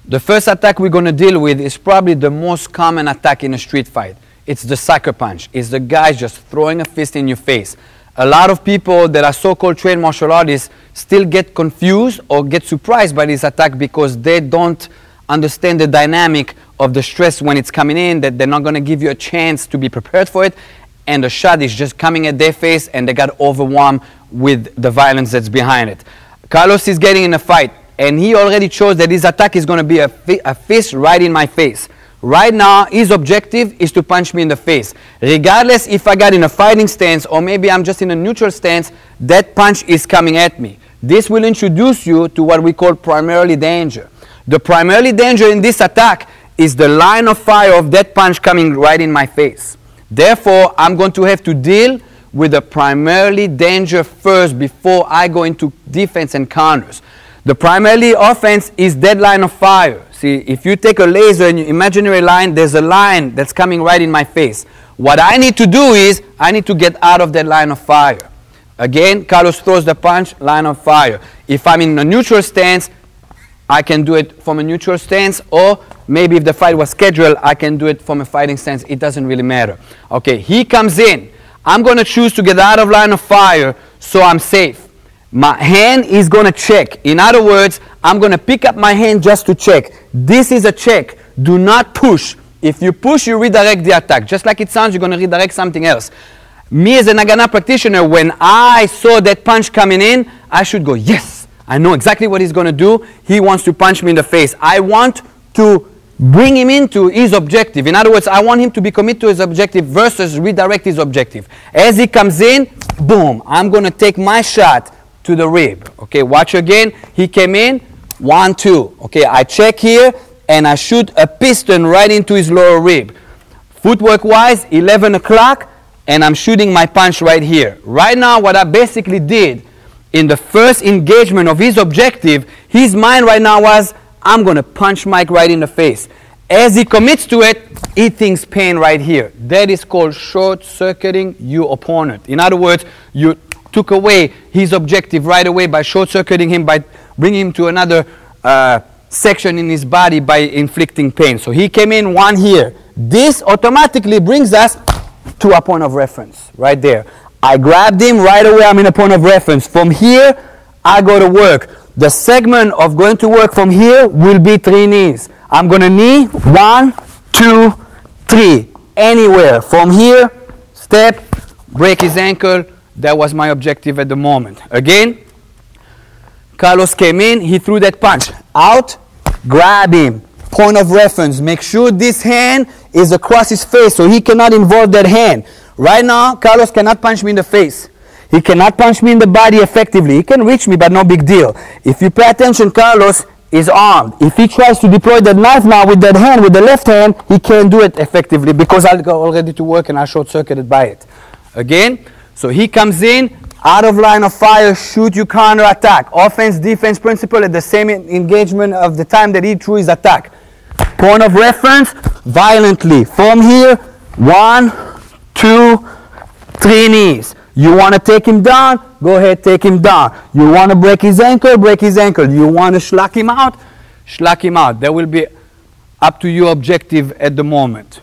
The first attack we're going to deal with is probably the most common attack in a street fight. It's the sucker punch. It's the guy just throwing a fist in your face. A lot of people that are so-called trained martial artists still get confused or get surprised by this attack because they don't understand the dynamic of the stress when it's coming in, that they're not going to give you a chance to be prepared for it, and the shot is just coming at their face and they got overwhelmed with the violence that's behind it. Carlos is getting in a fight, and he already chose that his attack is going to be a fist right in my face. Right now, his objective is to punch me in the face. Regardless if I got in a fighting stance or maybe I'm just in a neutral stance, that punch is coming at me. This will introduce you to what we call primarily danger. The primarily danger in this attack is the line of fire of that punch coming right in my face. Therefore, I'm going to have to deal with the primarily danger first before I go into defense and counters. The primarily offense is that line of fire. See, if you take a laser and your imaginary line, there's a line that's coming right in my face. What I need to do is, I need to get out of that line of fire. Again, Carlos throws the punch, line of fire. If I'm in a neutral stance, I can do it from a neutral stance, or maybe if the fight was scheduled, I can do it from a fighting stance. It doesn't really matter. Okay, he comes in. I'm going to choose to get out of line of fire so I'm safe. My hand is going to check. In other words, I'm going to pick up my hand just to check. This is a check. Do not push. If you push, you redirect the attack. Just like it sounds, you're going to redirect something else. Me as a Nagana practitioner, when I saw that punch coming in, I should go, yes, I know exactly what he's going to do. He wants to punch me in the face. I want to bring him into his objective. In other words, I want him to be committed to his objective versus redirect his objective. As he comes in, boom, I'm going to take my shot to the rib. Okay, watch again. He came in, 1, 2. Okay, I check here and I shoot a piston right into his lower rib. Footwork wise, 11 o'clock, and I'm shooting my punch right here. Right now, what I basically did in the first engagement of his objective, his mind right now was, I'm going to punch Mike right in the face. As he commits to it, he thinks pain right here. That is called short-circuiting your opponent. In other words, you took away his objective right away by short-circuiting him, by bringing him to another section in his body by inflicting pain. So he came in 1 here. This automatically brings us to a point of reference right there. I grabbed him right away. I'm in a point of reference. From here, I go to work. The segment of going to work from here will be 3 knees. I'm going to knee 1, 2, 3. Anywhere. From here, step, break his ankle. That was my objective at the moment. Again, Carlos came in, he threw that punch. Out, grab him. Point of reference. Make sure this hand is across his face so he cannot involve that hand. Right now, Carlos cannot punch me in the face. He cannot punch me in the body effectively. He can reach me, but no big deal. If you pay attention, Carlos is armed. If he tries to deploy that knife now with that hand, with the left hand, he can't do it effectively because I'll go already to work and I'll short-circuited by it. Again, so he comes in, out of line of fire, shoot, you counter attack. Offense, defense principle at the same engagement of the time that he threw his attack. Point of reference, violently. From here, 1, 2, 3 knees. You want to take him down? Go ahead, take him down. You want to break his ankle? Break his ankle. You want to schlag him out? Schlag him out. That will be up to your objective at the moment.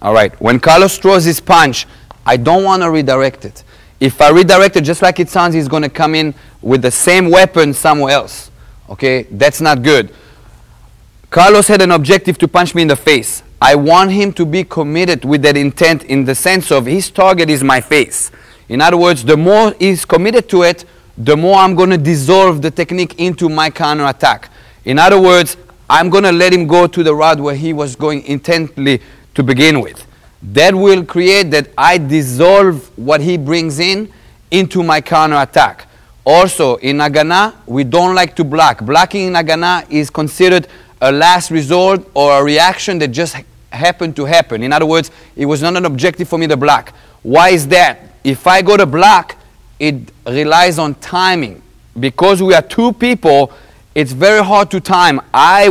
All right, when Carlos throws his punch, I don't want to redirect it. If I redirect it just like it sounds, he's going to come in with the same weapon somewhere else. Okay, that's not good. Carlos had an objective to punch me in the face. I want him to be committed with that intent in the sense of his target is my face. In other words, the more he's committed to it, the more I'm going to dissolve the technique into my counter attack. In other words, I'm going to let him go to the route where he was going intently to begin with. That will create that I dissolve what he brings in into my counter attack. Also, in Nagana, we don't like to block. Blocking in Nagana is considered a last resort or a reaction that just happened to happen. In other words, it was not an objective for me to block. Why is that? If I go to block, it relies on timing. Because we are 2 people, it's very hard to time.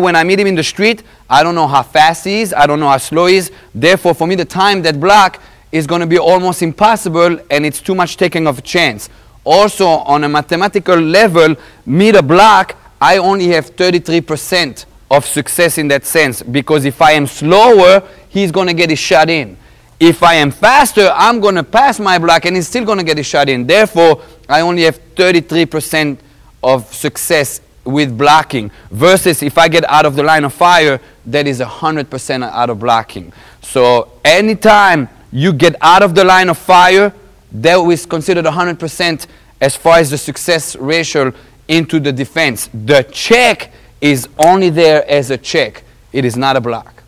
When I meet him in the street, I don't know how fast he is, I don't know how slow he is. Therefore, for me to time that block is going to be almost impossible, and it's too much taking of a chance. Also, on a mathematical level, me the block, I only have 33% of success in that sense, because if I am slower, he's going to get his shot in. If I am faster, I'm going to pass my block, and he's still going to get his shot in. Therefore, I only have 33% of success with blocking, versus if I get out of the line of fire, that is 100% out of blocking. So anytime you get out of the line of fire, that is considered 100% as far as the success ratio into the defense. The check is only there as a check. It is not a block.